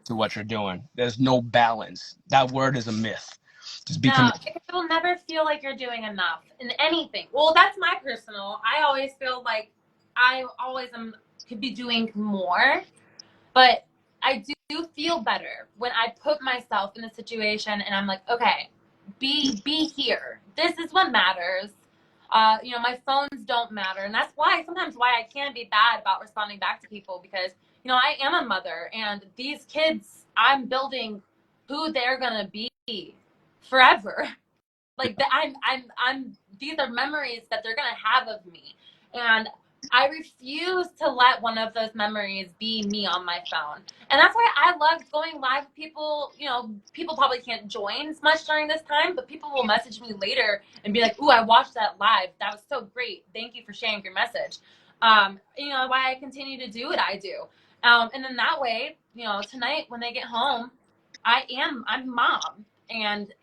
to what you're doing. There's no balance. That word is a myth. Just be No, you'll never feel like you're doing enough in anything. Well, that's my personal. I always feel like I always could be doing more, but I do feel better when I put myself in a situation and I'm like, okay, be here. This is what matters. My phones don't matter, and that's sometimes why I can be bad about responding back to people, because I am a mother, and these kids, I'm building who they're gonna be forever. Like I'm these are memories that they're gonna have of me, and I refuse to let one of those memories be me on my phone. And that's why I love going live with people. People probably can't join as much during this time, but people will message me later and be like, ooh, I watched that live, that was so great, thank you for sharing your message. Why I continue to do what I do. And then that way, tonight when they get home, I'm mom, and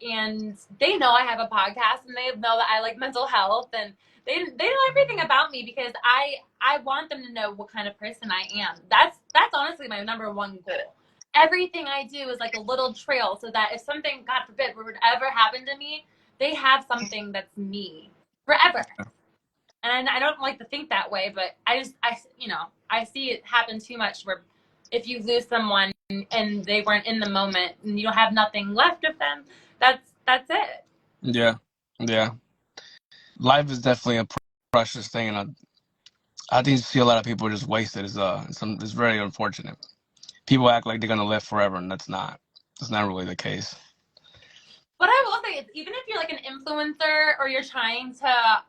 they know I have a podcast, and they know that I like mental health, and they know everything about me, because I want them to know what kind of person I am. That's honestly my number one goal. Everything I do is like a little trail, so that if something, God forbid, would ever happen to me, they have something that's me forever. And I don't like to think that way, but I see it happen too much, where if you lose someone and they weren't in the moment and you don't have nothing left of them, that's it. Yeah. Life is definitely a precious thing, and I think you see a lot of people just waste it. It's very unfortunate. People act like they're gonna live forever, and that's not really the case. What I will say is, even if you're like an influencer, or you're trying to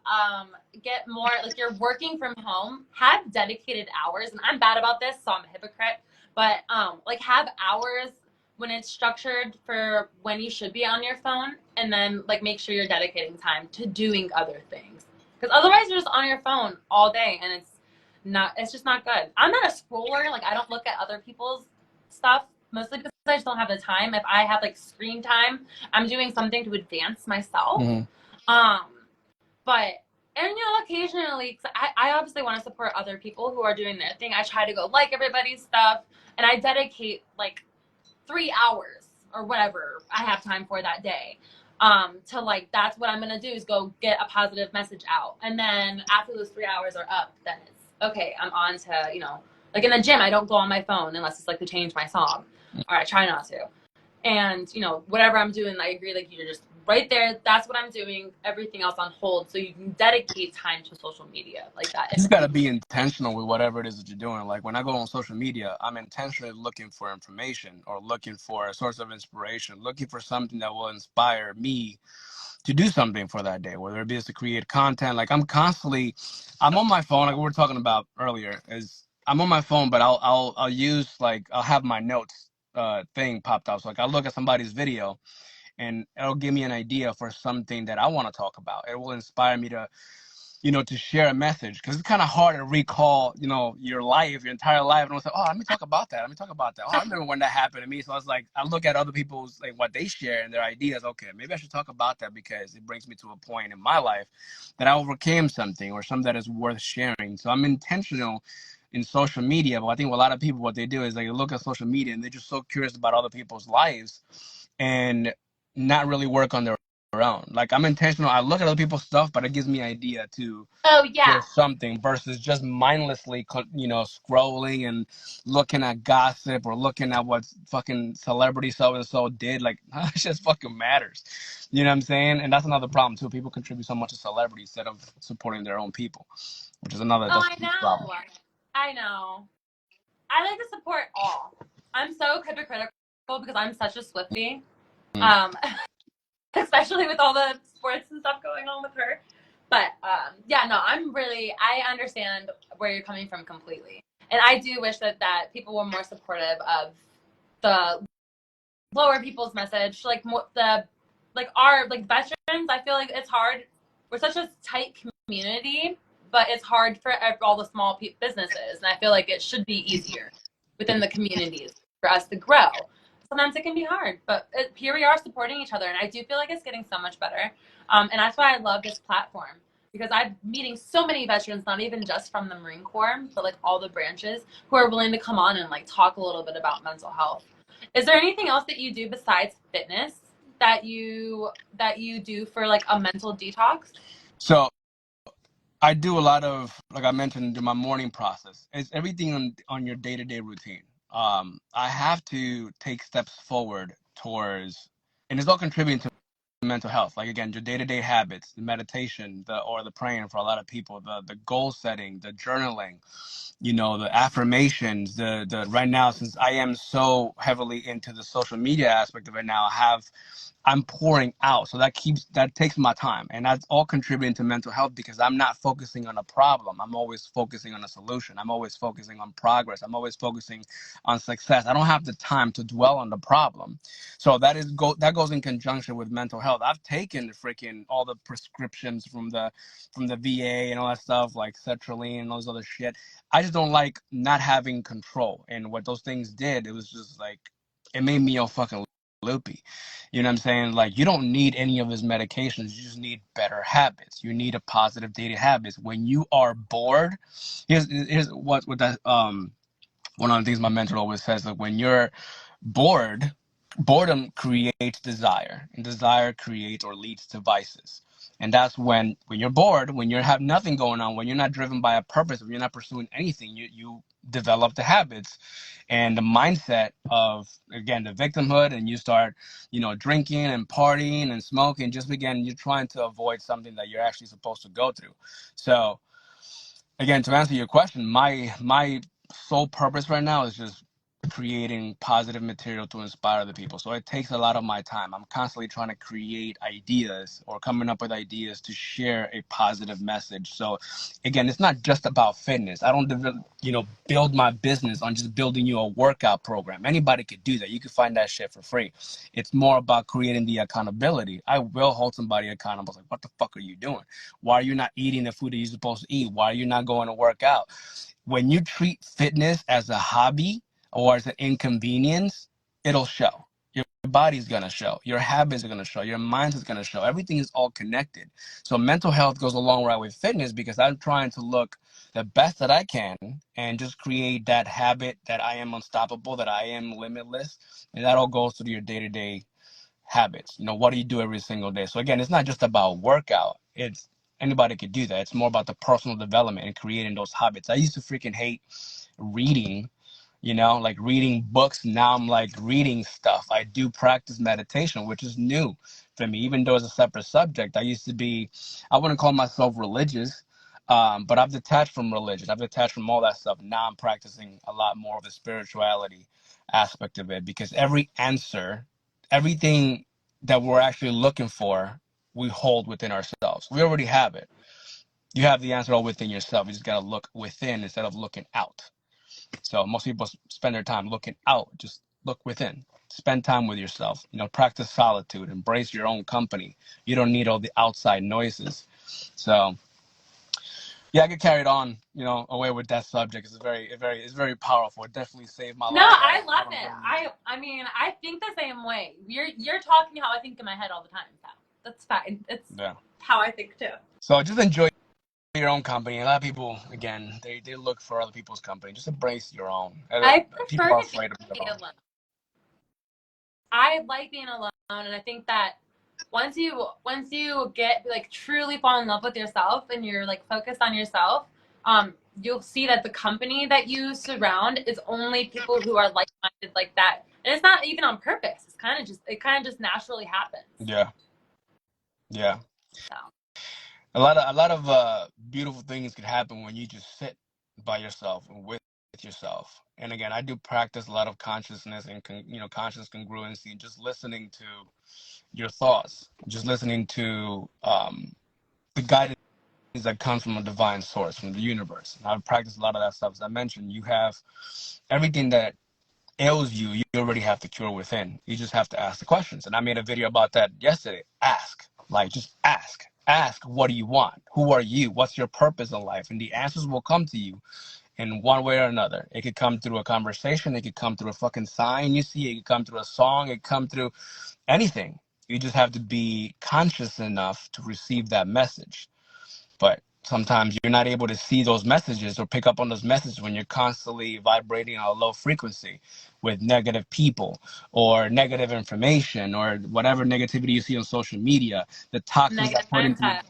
get more, like you're working from home, have dedicated hours. And I'm bad about this, so I'm a hypocrite. But like have hours when it's structured for when you should be on your phone, and then like make sure you're dedicating time to doing other things. Because otherwise you're just on your phone all day, and it's just not good. I'm not a scroller. Like I don't look at other people's stuff, mostly because I just don't have the time. If I have like screen time, I'm doing something to advance myself. But occasionally, I obviously want to support other people who are doing their thing. I try to go like everybody's stuff, and I dedicate like 3 hours or whatever I have time for that day. To like, that's what I'm gonna do, is go get a positive message out. And then after those 3 hours are up, then it's okay, I'm on to, like in the gym, I don't go on my phone unless it's like to change my song, or I try not to. And whatever I'm doing, I agree, like you're just right there, that's what I'm doing, everything else on hold, so you can dedicate time to social media like that. You just got to be intentional with whatever it is that you're doing. Like when I go on social media, I'm intentionally looking for information, or looking for a source of inspiration, looking for something that will inspire me to do something for that day, whether it be to create content. Like I'm on my phone, like we were talking about earlier, is I'm on my phone, but I'll use, like, I'll have my notes thing popped up. So like I'll look at somebody's video, and it'll give me an idea for something that I want to talk about. It will inspire me to share a message, because it's kind of hard to recall, your life, your entire life, and I'll say, oh, let me talk about that. Oh, I remember when that happened to me. So I was like, I look at other people's, like, what they share and their ideas. Okay, maybe I should talk about that, because it brings me to a point in my life that I overcame something, or something that is worth sharing. So I'm intentional in social media, but I think a lot of people, what they do is they look at social media and they're just so curious about other people's lives, and not really work on their own. Like, I'm intentional. I look at other people's stuff, but it gives me idea to Oh yeah. for something versus just mindlessly, scrolling and looking at gossip or looking at what fucking celebrity so and so did. Like, it just fucking matters. You know what I'm saying? And that's another problem too. People contribute so much to celebrities instead of supporting their own people, which is another Oh, that's I a huge problem. know. I know. I like to support all. I'm so hypocritical because I'm such a Swiftie. Especially with all the sports and stuff going on with her. But yeah, no, I understand where you're coming from completely. And I do wish that people were more supportive of the lower people's message, like our veterans. I feel like it's hard. We're such a tight community, but it's hard for all the small businesses, and I feel like it should be easier within the communities for us to grow. Sometimes it can be hard, but here we are supporting each other, and I do feel like it's getting so much better. And that's why I love this platform, because I'm meeting so many veterans, not even just from the Marine Corps, but like all the branches, who are willing to come on and like talk a little bit about mental health. Is there anything else that you do besides fitness that you do for like a mental detox? So I do a lot of, like I mentioned, in my morning process. It's everything on your day-to-day routine. I have to take steps forward towards, and it's all contributing to mental health. Like, again, your day-to-day habits, the meditation, the praying for a lot of people, the goal setting, the journaling, the affirmations, the right now, since I am so heavily into the social media aspect of it now, I'm pouring out. So that takes my time, and that's all contributing to mental health because I'm not focusing on a problem. I'm always focusing on a solution. I'm always focusing on progress. I'm always focusing on success. I don't have the time to dwell on the problem. So that goes in conjunction with mental health. I've taken freaking all the prescriptions from the VA and all that stuff, like sertraline and those other shit. I just don't like not having control. And what those things did, it was just like, it made me all fucking loopy. You know what I'm saying? Like, you don't need any of his medications. You just need better habits. You need a positive daily habits. When you are bored, here's what that one of the things my mentor always says, like, when you're bored, boredom creates desire, and desire creates or leads to vices. And that's when you're bored, when you have nothing going on, when you're not driven by a purpose, when you're not pursuing anything, you develop the habits and the mindset of, again, the victimhood, and you start, drinking and partying and smoking. Just again, you're trying to avoid something that you're actually supposed to go through. So again, to answer your question, my sole purpose right now is just creating positive material to inspire the people. So it takes a lot of my time. I'm constantly trying to create ideas or coming up with ideas to share a positive message. So again, it's not just about fitness. I don't build my business on just building you a workout program. Anybody could do that. You can find that shit for free. It's more about creating the accountability. I will hold somebody accountable. Like, what the fuck are you doing? Why are you not eating the food that you're supposed to eat? Why are you not going to work out? When you treat fitness as a hobby or as an inconvenience, it'll show. Your body's going to show. Your habits are going to show. Your mind is going to show. Everything is all connected. So mental health goes along right with fitness because I'm trying to look the best that I can and just create that habit that I am unstoppable, that I am limitless. And that all goes to your day-to-day habits. What do you do every single day? So again, it's not just about workout. It's anybody could do that. It's more about the personal development and creating those habits. I used to freaking hate reading, like reading books. Now I'm like reading stuff. I do practice meditation, which is new for me, even though it's a separate subject. I wouldn't call myself religious, but I've detached from religion. I've detached from all that stuff. Now I'm practicing a lot more of the spirituality aspect of it because everything that we're actually looking for, we hold within ourselves. We already have it. You have the answer all within yourself. You just got to look within instead of looking out. So most people spend their time looking out. Just look within. Spend time with yourself. Practice solitude. Embrace your own company. You don't need all the outside noises. So yeah, I get carried on, away with that subject. It's very powerful. It definitely saved my No, life. I love it. I mean, I think the same way. You're talking how I think in my head all the time. So that's fine. It's how I think too. So just enjoy your own company. A lot of people, again, they look for other people's company. Just embrace your own. I People prefer are to afraid of be their own. alone. I like being alone, and I think that once you get like truly fall in love with yourself and you're like focused on yourself, you'll see that the company that you surround is only people who are like-minded like that. And it's not even on purpose. It kind of just naturally happens. Yeah. Yeah. So. A lot of beautiful things could happen when you just sit by yourself and with yourself. And again, I do practice a lot of consciousness and conscious congruency, and just listening to your thoughts, just listening to the guidance that comes from a divine source, from the universe. And I've practiced a lot of that stuff. As I mentioned, you have everything that ails you, you already have the cure within. You just have to ask the questions. And I made a video about that yesterday. Ask. Like, just ask. Ask, what do you want? Who are you? What's your purpose in life? And the answers will come to you in one way or another. It could come through a conversation. It could come through a fucking sign you see. It could come through a song. It could come through anything. You just have to be conscious enough to receive that message. But sometimes you're not able to see those messages or pick up on those messages when you're constantly vibrating on a low frequency with negative people or negative information or whatever negativity you see on social media. The toxins that put into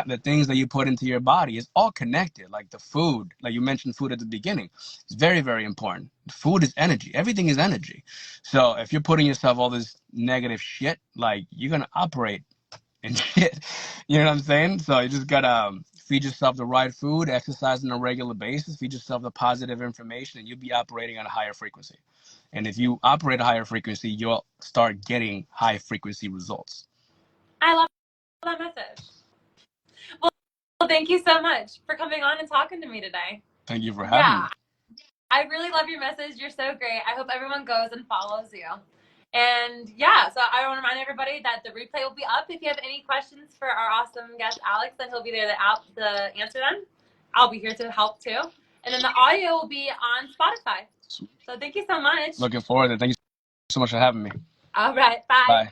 the things that you put into your body is all connected. Like the food, like you mentioned food at the beginning, it's very, very important. Food is energy. Everything is energy. So if you're putting yourself all this negative shit, like you're gonna operate and shit. You know what I'm saying? So you just gotta feed yourself the right food, exercise on a regular basis, feed yourself the positive information, and you'll be operating on a higher frequency. And if you operate a higher frequency, you'll start getting high frequency results. I love that message. Well, thank you so much for coming on and talking to me today. Thank you for having me. I really love your message. You're so great. I hope everyone goes and follows you. And yeah, so I want to remind everybody that the replay will be up. If you have any questions for our awesome guest Alex, then he'll be there to answer them. I'll be here to help too. And then the audio will be on Spotify. So thank you so much. Looking forward to it. Thank you so much for having me. All right. Bye. Bye.